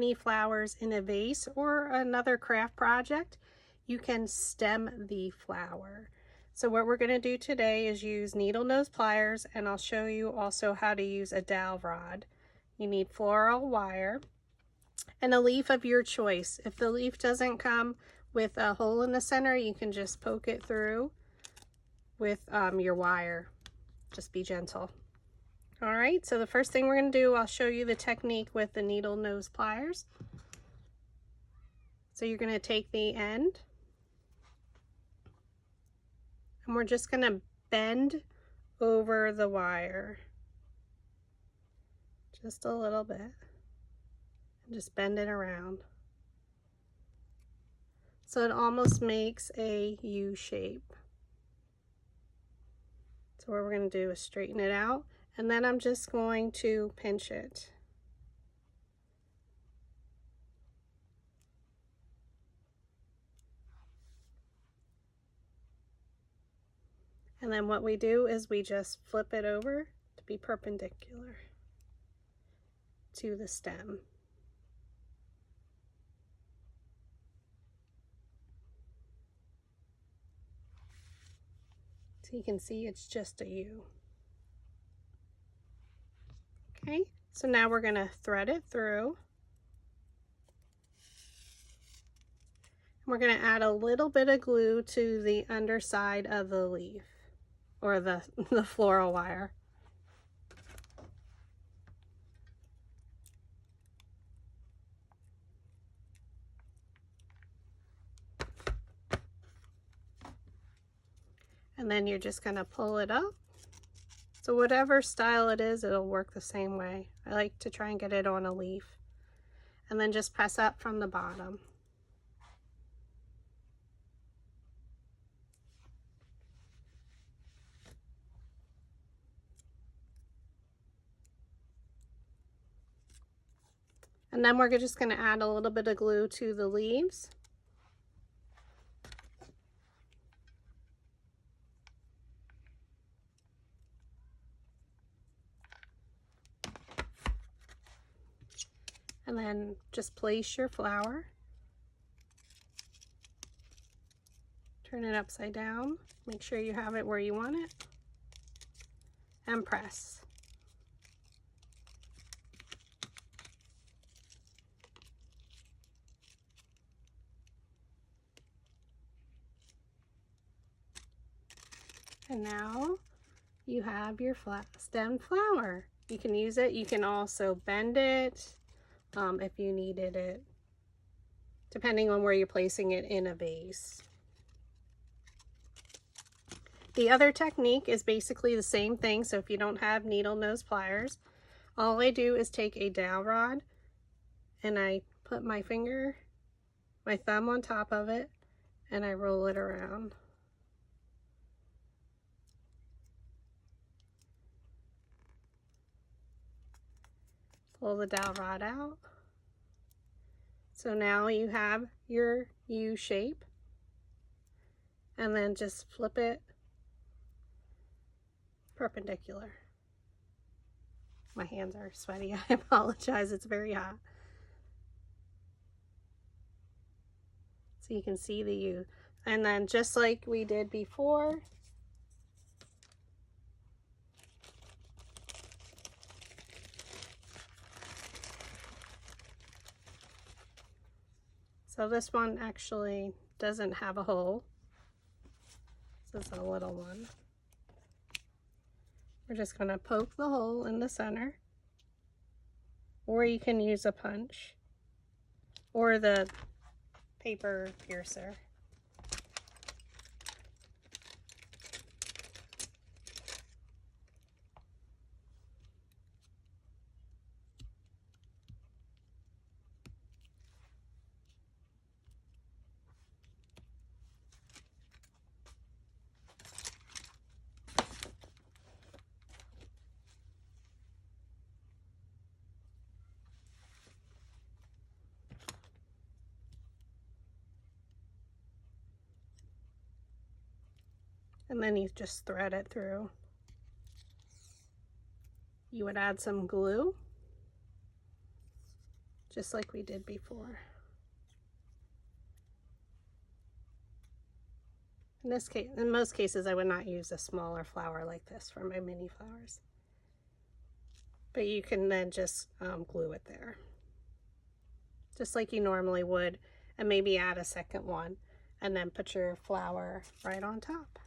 any flowers in a vase or another craft project, you can stem the flower. So what we're going to do today is use needle nose pliers, and I'll show you also how to use a dowel rod. You need floral wire and a leaf of your choice. If the leaf doesn't come with a hole in the center, you can just poke it through with your wire. Just be gentle. All right, so the first thing we're going to do, I'll show you the technique with the needle nose pliers. So you're going to take the end, and we're just going to bend over the wire just a little bit, and just bend it around so it almost makes a U shape. So what we're going to do is straighten it out, and then I'm just going to pinch it. And then what we do is we just flip it over to be perpendicular to the stem. So you can see it's just a U. Okay, so now we're going to thread it through. We're going to add a little bit of glue to the underside of the leaf, or the floral wire. And then you're just going to pull it up. So whatever style it is, it'll work the same way. I like to try and get it on a leaf. And then just press up from the bottom. And then we're just going to add a little bit of glue to the leaves. And then just place your flower. Turn it upside down. Make sure you have it where you want it. And press. And now you have your stemmed flower. You can use it. You can also bend it if you needed it, depending on where you're placing it in a vase. The other technique is basically the same thing. So if you don't have needle nose pliers, all I do is take a dowel rod and I put my thumb on top of it, and I roll it around. Pull the dowel rod out. So now you have your U shape, and then just flip it perpendicular. My hands are sweaty. I apologize. It's very hot. So you can see the U. And then just like we did before, so this one actually doesn't have a hole. This is a little one. We're just going to poke the hole in the center, or you can use a punch or the paper piercer. And then you just thread it through. You would add some glue just like we did before. In this case, in most cases, I would not use a smaller flower like this for my mini flowers. But you can then just glue it there, just like you normally would, and maybe add a second one, and then put your flower right on top.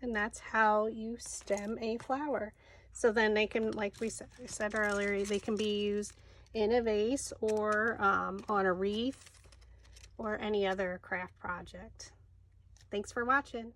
And that's how you stem a flower. So then they can, like we said earlier, they can be used in a vase or on a wreath or any other craft project. Thanks for watching.